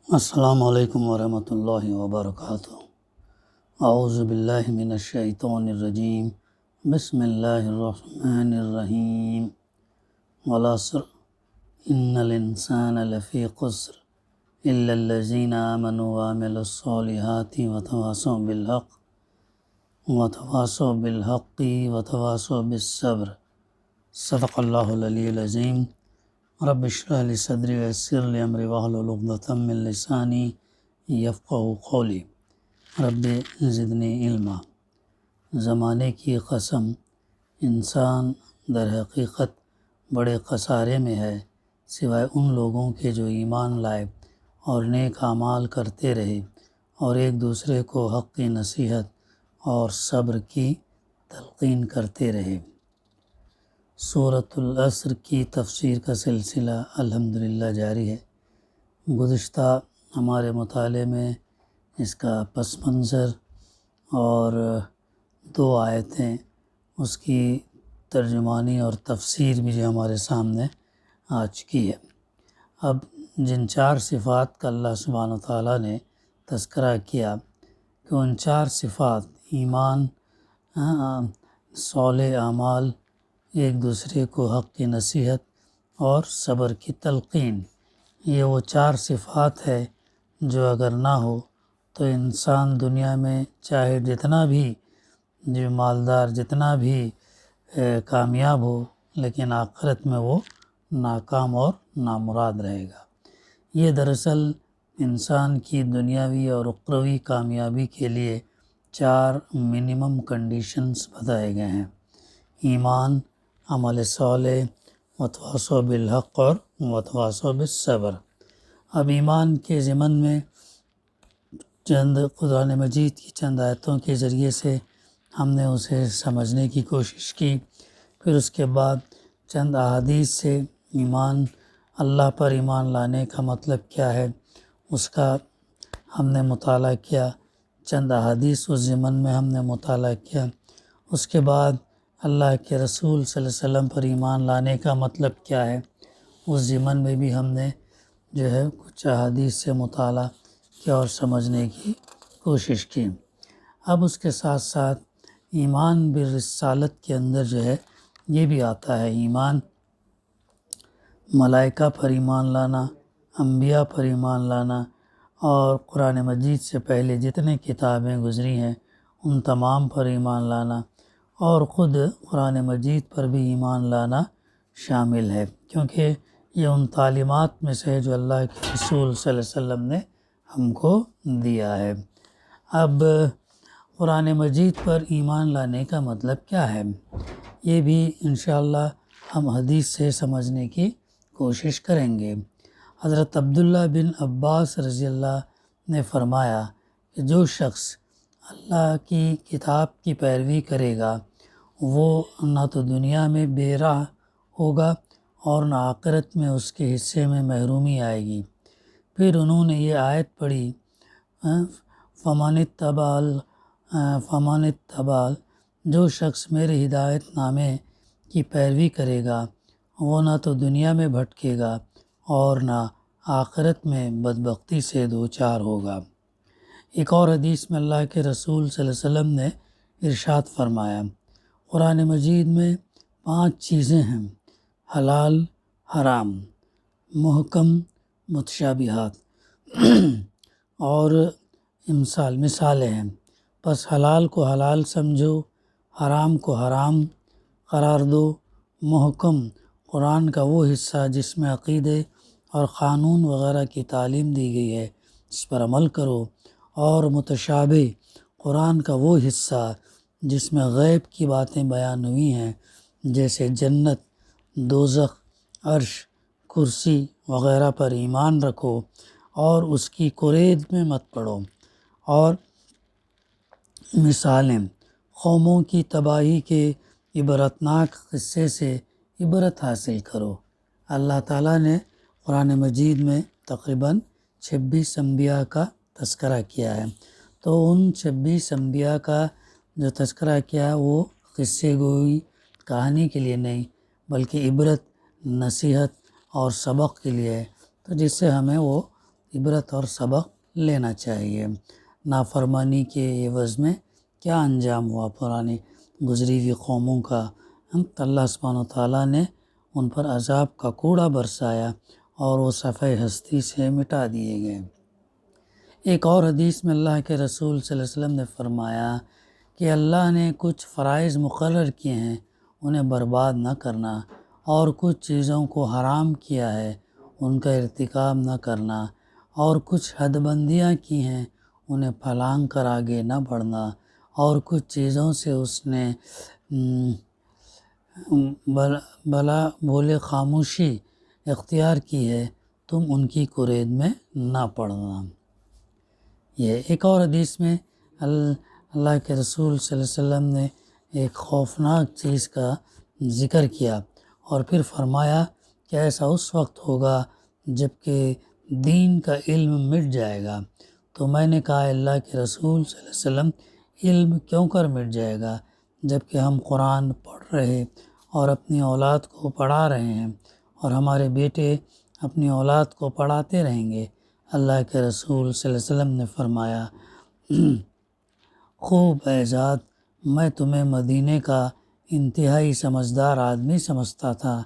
السلام علیکم ورحمۃ اللہ وبرکاتہ۔ اعوذ باللہ من الشیطان الرجیم، بسم اللہ الرحمن الرحیم۔ والعصر ان الانسان لفی خسر الا الذین آمنوا وعملوا الصالحات وتواصوا بالحق وتواصوا بالصبر۔ صدق اللہ العلی العظیم۔ رب اشرح لی صدری ویسر لی امری واحلل عقدۃ من لسانی یفقہوا قولی۔ رب زدنی علما۔ زمانے کی قسم، انسان در حقیقت بڑے خسارے میں ہے، سوائے ان لوگوں کے جو ایمان لائے اور نیک اعمال کرتے رہے اور ایک دوسرے کو حق کی نصیحت اور صبر کی تلقین کرتے رہے۔ سورۃ العصر کی تفسیر کا سلسلہ الحمدللہ جاری ہے۔ گزشتہ ہمارے مطالعے میں اس کا پس منظر اور 2 آیتیں اس کی ترجمانی اور تفسیر بھی جو ہمارے سامنے آ چکی ہے۔ اب جن 4 صفات کا اللہ سبحانہ وتعالیٰ نے تذکرہ کیا کہ ان 4 صفات ایمان، صالح اعمال، ایک دوسرے کو حق کی نصیحت اور صبر کی تلقین، یہ وہ 4 صفات ہے جو اگر نہ ہو تو انسان دنیا میں چاہے جتنا بھی جو مالدار، جتنا بھی کامیاب ہو، لیکن آخرت میں وہ ناکام اور نامراد رہے گا۔ یہ دراصل انسان کی دنیاوی اور اخروی کامیابی کے لیے 4 منیمم کنڈیشنز بتائے گئے ہیں: ایمان، عمل صالح، وتواصوا بالحق اور وتواصوا بالصبر۔ اب ایمان کے ضمن میں چند قرآن مجید کی چند آیتوں کے ذریعے سے ہم نے اسے سمجھنے کی کوشش کی، پھر اس کے بعد چند احادیث سے ایمان، اللہ پر ایمان لانے کا مطلب کیا ہے، اس کا ہم نے مطالعہ کیا، چند احادیث اس ضمن میں ہم نے مطالعہ کیا۔ اس کے بعد اللہ کے رسول صلی اللہ علیہ وسلم پر ایمان لانے کا مطلب کیا ہے، اس ضمن میں بھی ہم نے جو ہے کچھ احادیث سے مطالعہ کیا اور سمجھنے کی کوشش کی۔ اب اس کے ساتھ ساتھ ایمان بالرسالت کے اندر جو ہے یہ بھی آتا ہے، ایمان ملائکہ پر ایمان لانا، انبیاء پر ایمان لانا، اور قرآن مجید سے پہلے جتنے کتابیں گزری ہیں ان تمام پر ایمان لانا، اور خود قرآن مجید پر بھی ایمان لانا شامل ہے، کیونکہ یہ ان تعلیمات میں سے ہے جو اللہ کے رسول صلی اللہ علیہ وسلم نے ہم کو دیا ہے۔ اب قرآن مجید پر ایمان لانے کا مطلب کیا ہے، یہ بھی انشاءاللہ ہم حدیث سے سمجھنے کی کوشش کریں گے۔ حضرت عبداللہ بن عباس رضی اللہ نے فرمایا کہ جو شخص اللہ کی کتاب کی پیروی کرے گا وہ نہ تو دنیا میں بے راہ ہوگا اور نہ آخرت میں اس کے حصے میں محرومی آئے گی۔ پھر انہوں نے یہ آیت پڑھی، فَمَنِ اتَّبَعَ، جو شخص میرے ہدایت نامے کی پیروی کرے گا وہ نہ تو دنیا میں بھٹکے گا اور نہ آخرت میں بدبختی سے دوچار ہوگا۔ ایک اور حدیث میں اللہ کے رسول صلی اللہ علیہ وسلم نے ارشاد فرمایا، قرآن مجید میں 5 چیزیں ہیں: حلال، حرام، محکم، متشابہات اور مثالیں ہیں۔ پس حلال کو حلال سمجھو، حرام کو حرام قرار دو، محکم قرآن کا وہ حصہ جس میں عقیدے اور قانون وغیرہ کی تعلیم دی گئی ہے اس پر عمل کرو، اور متشابہ قرآن کا وہ حصہ جس میں غیب کی باتیں بیان ہوئی ہیں جیسے جنت، دوزخ، عرش، کرسی وغیرہ پر ایمان رکھو اور اس کی کوریج میں مت پڑو، اور مثالیں قوموں کی تباہی کے عبرتناک قصے سے عبرت حاصل کرو۔ اللہ تعالیٰ نے قرآن مجید میں تقریباً 26 انبیاء کا تذکرہ کیا ہے، تو ان 26 انبیاء کا جو تذکرہ کیا وہ قصے گوئی کہانی کے لیے نہیں بلکہ عبرت، نصیحت اور سبق کے لیے ہے، تو جس سے ہمیں وہ عبرت اور سبق لینا چاہیے۔ نافرمانی کے عوض میں کیا انجام ہوا پرانے گزری ہوئی قوموں کا؟ اللہ سبحانہ وتعالیٰ نے ان پر عذاب کا کوڑا برسایا اور وہ صفحہ ہستی سے مٹا دیے گئے۔ ایک اور حدیث میں اللہ کے رسول صلی اللہ علیہ وسلم نے فرمایا کہ اللہ نے کچھ فرائض مقرر کیے ہیں، انہیں برباد نہ کرنا، اور کچھ چیزوں کو حرام کیا ہے، ان کا ارتکاب نہ کرنا، اور کچھ حد بندیاں کی ہیں، انہیں پھلانگ کر آگے نہ بڑھنا، اور کچھ چیزوں سے اس نے بلا بولے خاموشی اختیار کی ہے، تم ان کی قرید میں نہ پڑنا۔ یہ ایک اور حدیث میں اللہ کے رسول صلی اللہ علیہ وسلم نے ایک خوفناک چیز کا ذکر کیا اور پھر فرمایا کہ ایسا اس وقت ہوگا جب کہ دین کا علم مٹ جائے گا۔ تو میں نے کہا اللہ کے رسول صلی اللہ علیہ وسلم علم کیوں کر مٹ جائے گا جب کہ ہم قرآن پڑھ رہے اور اپنی اولاد کو پڑھا رہے ہیں اور ہمارے بیٹے اپنی اولاد کو پڑھاتے رہیں گے۔ اللہ کے رسول صلی اللہ علیہ وسلم نے فرمایا خوب اے ذات، میں تمہیں مدینے کا انتہائی سمجھدار آدمی سمجھتا تھا،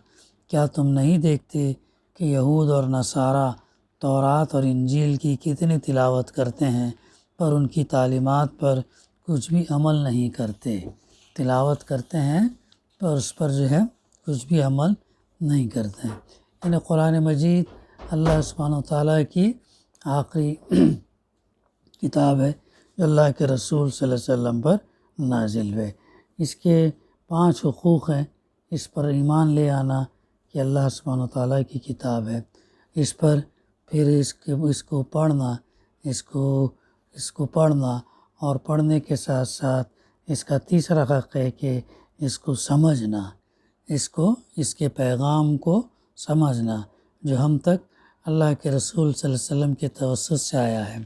کیا تم نہیں دیکھتے کہ یہود اور نصارہ تورات اور انجیل کی کتنی تلاوت کرتے ہیں پر ان کی تعلیمات پر کچھ بھی عمل نہیں کرتے؟ تلاوت کرتے ہیں پر اس پر کچھ بھی عمل نہیں کرتے ہیں۔ یعنی قرآن مجید اللہ سبحانہ وتعالیٰ کی آخری کتاب ہے جو اللہ کے رسول صلی اللہ علیہ وسلم پر نازل ہوئے۔ اس کے 5 حقوق ہیں۔ اس پر ایمان لے آنا کہ اللہ سبحانہ وتعالیٰ کی کتاب ہے، اس پر پھر اس کو پڑھنا، اس کو پڑھنا اور پڑھنے کے ساتھ ساتھ اس کا تیسرا حق ہے کہ اس کو سمجھنا، اس کے پیغام کو سمجھنا جو ہم تک اللہ کے رسول صلی اللہ علیہ وسلم کے توسط سے آیا ہے،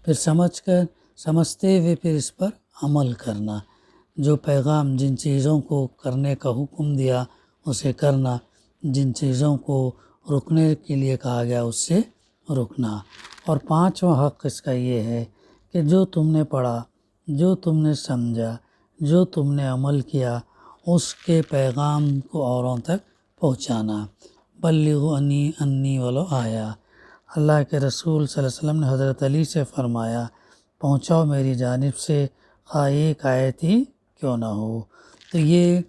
پھر سمجھتے ہوئے پھر اس پر عمل کرنا، جو پیغام جن چیزوں کو کرنے کا حکم دیا اسے کرنا، جن چیزوں کو رکنے کے لیے کہا گیا اس سے رکنا۔ اور 5واں حق اس کا یہ ہے کہ جو تم نے پڑھا، جو تم نے سمجھا، جو تم نے عمل کیا، اس کے پیغام کو اوروں تک پہنچانا۔ بلغوا انی ولو آیا، اللہ کے رسول صلی اللہ علیہ وسلم نے حضرت علی سے فرمایا پہنچاؤ میری جانب سے خواہ ایک آیت ہی کیوں نہ ہو۔ تو یہ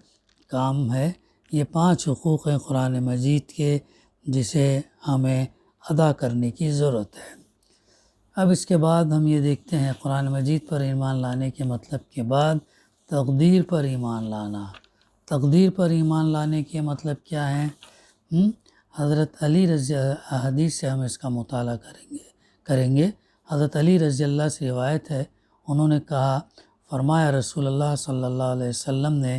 کام ہے، یہ 5 حقوق ہیں قرآن مجید کے جسے ہمیں ادا کرنے کی ضرورت ہے۔ اب اس کے بعد ہم یہ دیکھتے ہیں قرآن مجید پر ایمان لانے کے مطلب کے بعد تقدیر پر ایمان لانا۔ تقدیر پر ایمان لانے کے مطلب کیا ہے؟ حضرت علی حدیث سے ہم اس کا مطالعہ کریں گے۔ حضرت علی رضی اللہ سے روایت ہے، انہوں نے کہا فرمایا رسول اللہ صلی اللہ علیہ وسلم نے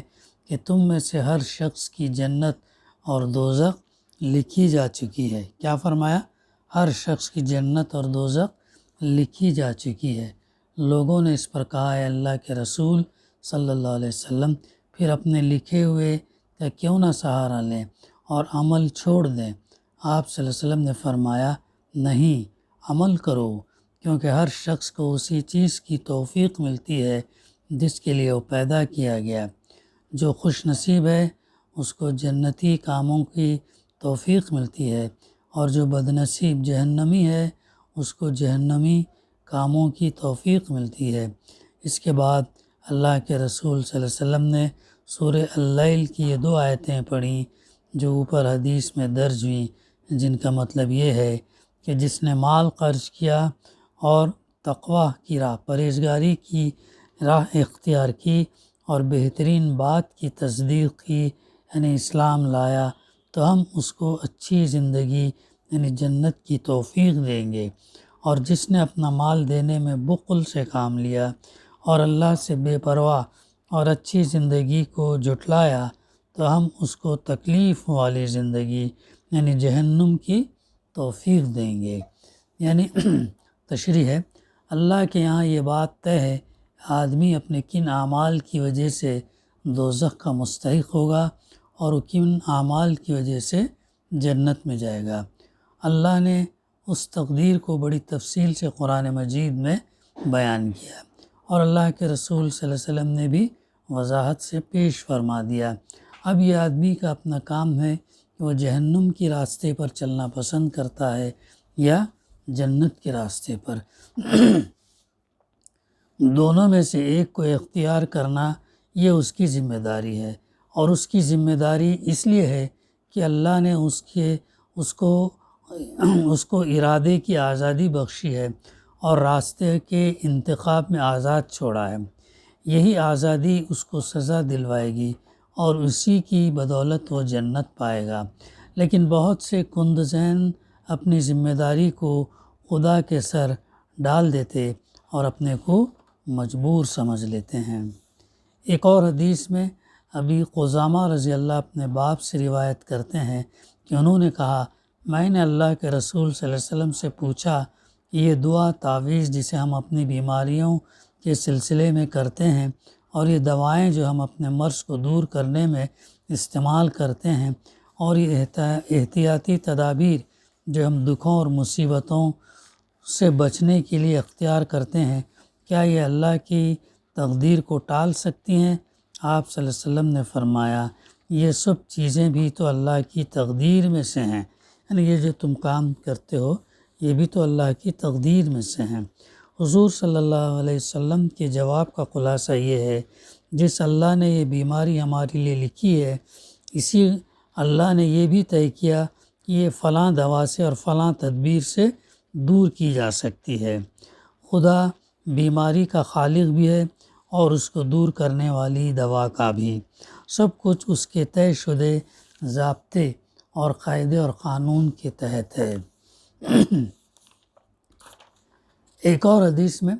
کہ تم میں سے ہر شخص کی جنت اور دوزخ لکھی جا چکی ہے۔ کیا فرمایا؟ ہر شخص کی جنت اور دوزخ لکھی جا چکی ہے۔ لوگوں نے اس پر کہا اے اللہ کے رسول صلی اللہ علیہ وسلم پھر اپنے لکھے ہوئے کا کیوں نہ سہارا لیں اور عمل چھوڑ دیں؟ آپ صلی اللہ علیہ وسلم نے فرمایا نہیں، عمل کرو، کیونکہ ہر شخص کو اسی چیز کی توفیق ملتی ہے جس کے لیے وہ پیدا کیا گیا۔ جو خوش نصیب ہے اس کو جنتی کاموں کی توفیق ملتی ہے، اور جو بدنصیب جہنمی ہے اس کو جہنمی کاموں کی توفیق ملتی ہے۔ اس کے بعد اللہ کے رسول صلی اللہ علیہ وسلم نے سورہ اللیل کی یہ 2 آیتیں پڑھیں جو اوپر حدیث میں درج ہوئیں، جن کا مطلب یہ ہے کہ جس نے مال خرچ کیا اور تقویٰ کی راہ، پرہیزگاری کی راہ اختیار کی اور بہترین بات کی تصدیق کی یعنی اسلام لایا، تو ہم اس کو اچھی زندگی یعنی جنت کی توفیق دیں گے۔ اور جس نے اپنا مال دینے میں بخل سے کام لیا اور اللہ سے بے پرواہ اور اچھی زندگی کو جھٹلایا، تو ہم اس کو تکلیف والی زندگی یعنی جہنم کی توفیق دیں گے۔ یعنی تشریح ہے، اللہ کے یہاں یہ بات طے ہے آدمی اپنے کن اعمال کی وجہ سے دوزخ کا مستحق ہوگا اور کن اعمال کی وجہ سے جنت میں جائے گا۔ اللہ نے اس تقدیر کو بڑی تفصیل سے قرآن مجید میں بیان کیا، اور اللہ کے رسول صلی اللہ علیہ وسلم نے بھی وضاحت سے پیش فرما دیا۔ اب یہ آدمی کا اپنا کام ہے کہ وہ جہنم کے راستے پر چلنا پسند کرتا ہے یا جنت کے راستے پر۔ دونوں میں سے ایک کو اختیار کرنا یہ اس کی ذمہ داری ہے، اور اس کی ذمہ داری اس لیے ہے کہ اللہ نے اس کو ارادے کی آزادی بخشی ہے اور راستے کے انتخاب میں آزاد چھوڑا ہے۔ یہی آزادی اس کو سزا دلوائے گی اور اسی کی بدولت وہ جنت پائے گا۔ لیکن بہت سے کند ذہن اپنی ذمہ داری کو خدا کے سر ڈال دیتے اور اپنے کو مجبور سمجھ لیتے ہیں۔ ایک اور حدیث میں ابی قزامہ رضی اللہ اپنے باپ سے روایت کرتے ہیں کہ انہوں نے کہا، میں نے اللہ کے رسول صلی اللہ علیہ وسلم سے پوچھا کہ یہ دعا تعویذ جسے ہم اپنی بیماریوں کے سلسلے میں کرتے ہیں، اور یہ دوائیں جو ہم اپنے مرض کو دور کرنے میں استعمال کرتے ہیں، اور یہ احتیاطی تدابیر جو ہم دکھوں اور مصیبتوں سے بچنے کے لیے اختیار کرتے ہیں، کیا یہ اللہ کی تقدیر کو ٹال سکتی ہیں؟ آپ صلی اللہ علیہ وسلم نے فرمایا، یہ سب چیزیں بھی تو اللہ کی تقدیر میں سے ہیں، یعنی یہ جو تم کام کرتے ہو یہ بھی تو اللہ کی تقدیر میں سے ہیں۔ حضور صلی اللہ علیہ وسلم کے جواب کا خلاصہ یہ ہے، جس اللہ نے یہ بیماری ہمارے لیے لکھی ہے، اسی اللہ نے یہ بھی طے کیا کہ یہ فلاں دوا سے اور فلاں تدبیر سے دور کی جا سکتی ہے۔ خدا بیماری کا خالق بھی ہے اور اس کو دور کرنے والی دوا کا بھی۔ سب کچھ اس کے طے شدہ ضابطے اور قاعدے اور قانون کے تحت ہے۔ ایک اور حدیث میں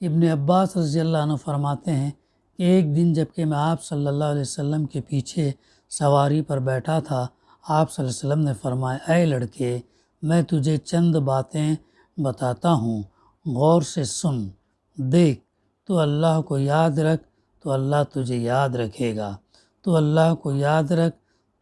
ابن عباس رضی اللہ عنہ فرماتے ہیں کہ ایک دن جب کہ میں آپ صلی اللہ علیہ وسلم کے پیچھے سواری پر بیٹھا تھا، آپ صلی اللہ علیہ وسلم نے فرمایا، اے لڑکے، میں تجھے چند باتیں بتاتا ہوں، غور سے سن، دیکھ، تو اللہ کو یاد رکھ تو اللہ تجھے یاد رکھے گا، تو اللہ کو یاد رکھ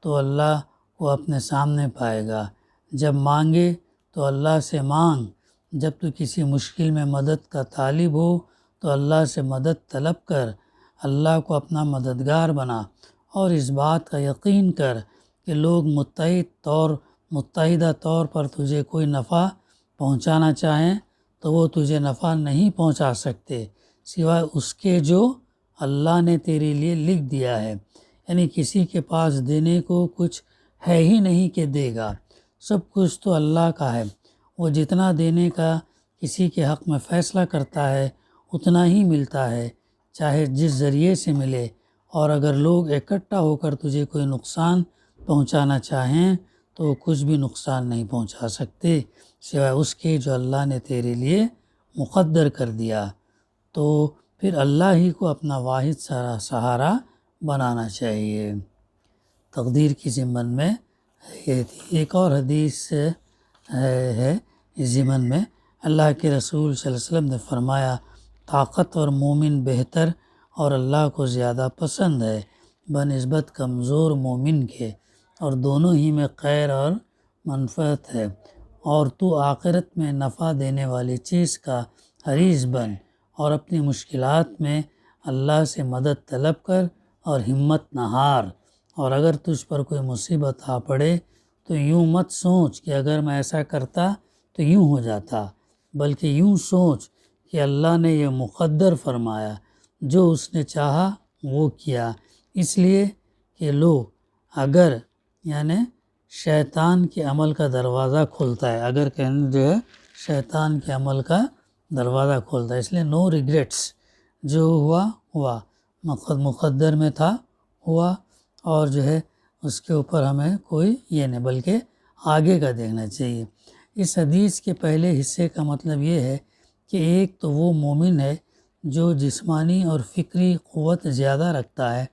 تو اللہ کو اپنے سامنے پائے گا، جب مانگے تو اللہ سے مانگ، جب تو کسی مشکل میں مدد کا طالب ہو تو اللہ سے مدد طلب کر، اللہ کو اپنا مددگار بنا، اور اس بات کا یقین کر کہ لوگ متحدہ طور پر تجھے کوئی نفع پہنچانا چاہیں تو وہ تجھے نفع نہیں پہنچا سکتے سوائے اس کے جو اللہ نے تیرے لیے لکھ دیا ہے، یعنی کسی کے پاس دینے کو کچھ ہے ہی نہیں کہ دے گا، سب کچھ تو اللہ کا ہے، وہ جتنا دینے کا کسی کے حق میں فیصلہ کرتا ہے اتنا ہی ملتا ہے، چاہے جس ذریعے سے ملے، اور اگر لوگ اکٹھا ہو کر تجھے کوئی نقصان پہنچانا چاہیں تو وہ کچھ بھی نقصان نہیں پہنچا سکتے سوائے اس کے جو اللہ نے تیرے لیے مقدر کر دیا۔ تو پھر اللہ ہی کو اپنا واحد سہارا بنانا چاہیے۔ تقدیر کی ضمن میں یہ تھی۔ ایک اور حدیث ہے اس ضمن میں، اللہ کے رسول صلی اللہ علیہ وسلم نے فرمایا، طاقتور مومن بہتر اور اللہ کو زیادہ پسند ہے بنسبت کمزور مومن کے، اور دونوں ہی میں خیر اور منفعت ہے، اور تو آخرت میں نفع دینے والی چیز کا حریص بن اور اپنی مشکلات میں اللہ سے مدد طلب کر اور ہمت نہ ہار، اور اگر تجھ پر کوئی مصیبت آ پڑے تو یوں مت سوچ کہ اگر میں ایسا کرتا تو یوں ہو جاتا، بلکہ یوں سوچ کہ اللہ نے یہ مقدر فرمایا، جو اس نے چاہا وہ کیا، اس لیے کہ اگر یعنی شیطان کے عمل کا دروازہ کھلتا ہے، اگر کہنے جو ہے شیطان کے عمل کا دروازہ کھولتا ہے، اس لیے نو ریگریٹس، جو ہوا مقدر میں تھا ہوا، اور جو ہے اس کے اوپر ہمیں کوئی یہ نہیں بلکہ آگے کا دیکھنا چاہیے۔ اس حدیث کے پہلے حصے کا مطلب یہ ہے کہ ایک تو وہ مومن ہے جو جسمانی اور فکری قوت زیادہ رکھتا ہے،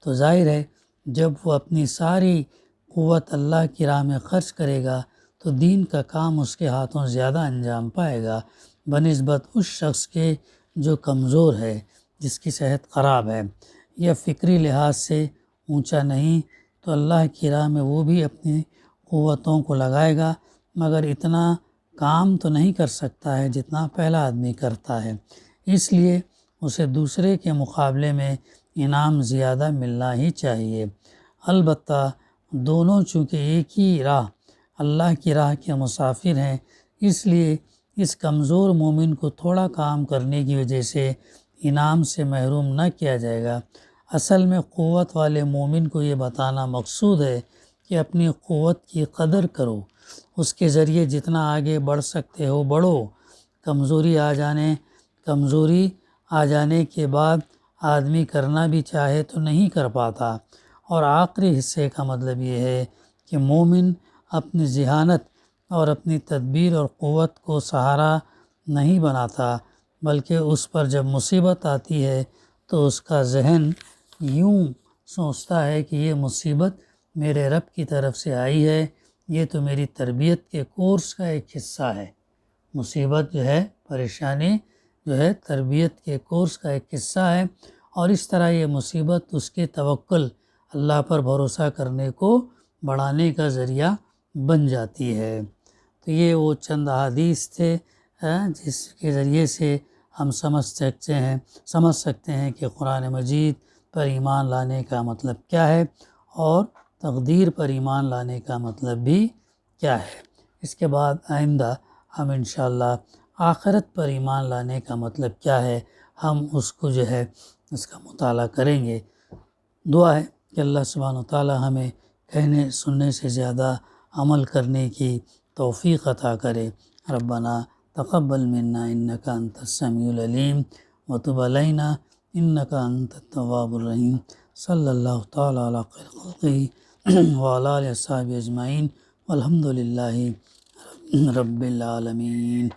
تو ظاہر ہے جب وہ اپنی ساری قوت اللہ کی راہ میں خرچ کرے گا تو دین کا کام اس کے ہاتھوں زیادہ انجام پائے گا بنسبت اس شخص کے جو کمزور ہے، جس کی صحت خراب ہے یا فکری لحاظ سے اونچا نہیں، تو اللہ کی راہ میں وہ بھی اپنی قوتوں کو لگائے گا، مگر اتنا کام تو نہیں کر سکتا ہے جتنا پہلا آدمی کرتا ہے، اس لیے اسے دوسرے کے مقابلے میں انعام زیادہ ملنا ہی چاہیے۔ البتہ دونوں چونکہ ایک ہی راہ اللہ کی راہ کے مسافر ہیں، اس لیے اس کمزور مومن کو تھوڑا کام کرنے کی وجہ سے انعام سے محروم نہ کیا جائے گا۔ اصل میں قوت والے مومن کو یہ بتانا مقصود ہے کہ اپنی قوت کی قدر کرو، اس کے ذریعے جتنا آگے بڑھ سکتے ہو بڑھو۔ کمزوری آ جانے کے بعد آدمی کرنا بھی چاہے تو نہیں کر پاتا۔ اور آخری حصے کا مطلب یہ ہے کہ مومن اپنی ذہانت اور اپنی تدبیر اور قوت کو سہارا نہیں بناتا، بلکہ اس پر جب مصیبت آتی ہے تو اس کا ذہن یوں سوچتا ہے کہ یہ مصیبت میرے رب کی طرف سے آئی ہے، یہ تو میری تربیت کے کورس کا ایک حصہ ہے۔ مصیبت جو ہے، پریشانی جو ہے، تربیت کے کورس کا ایک حصہ ہے، اور اس طرح یہ مصیبت اس کے توکل، اللہ پر بھروسہ کرنے کو بڑھانے کا ذریعہ بن جاتی ہے۔ تو یہ وہ چند احادیث تھے جس کے ذریعے سے ہم سمجھ سکتے ہیں کہ قرآن مجید پر ایمان لانے کا مطلب کیا ہے، اور تقدیر پر ایمان لانے کا مطلب بھی کیا ہے۔ اس کے بعد آئندہ ہم انشاءاللہ آخرت پر ایمان لانے کا مطلب کیا ہے، ہم اس کو جو ہے اس کا مطالعہ کریں گے۔ دعا ہے کہ اللہ سبحانہ وتعالی ہمیں کہنے سننے سے زیادہ عمل کرنے کی توفیق عطا کرے۔ ربنا تقبل منا انک انت السمیع العلیم وتب علینا انک انت التواب الرحیم۔ صلی اللہ تعالی علی خیر خلقہ وعلی آلہ وصحبہ اجمعین والحمد للہ رب العالمین۔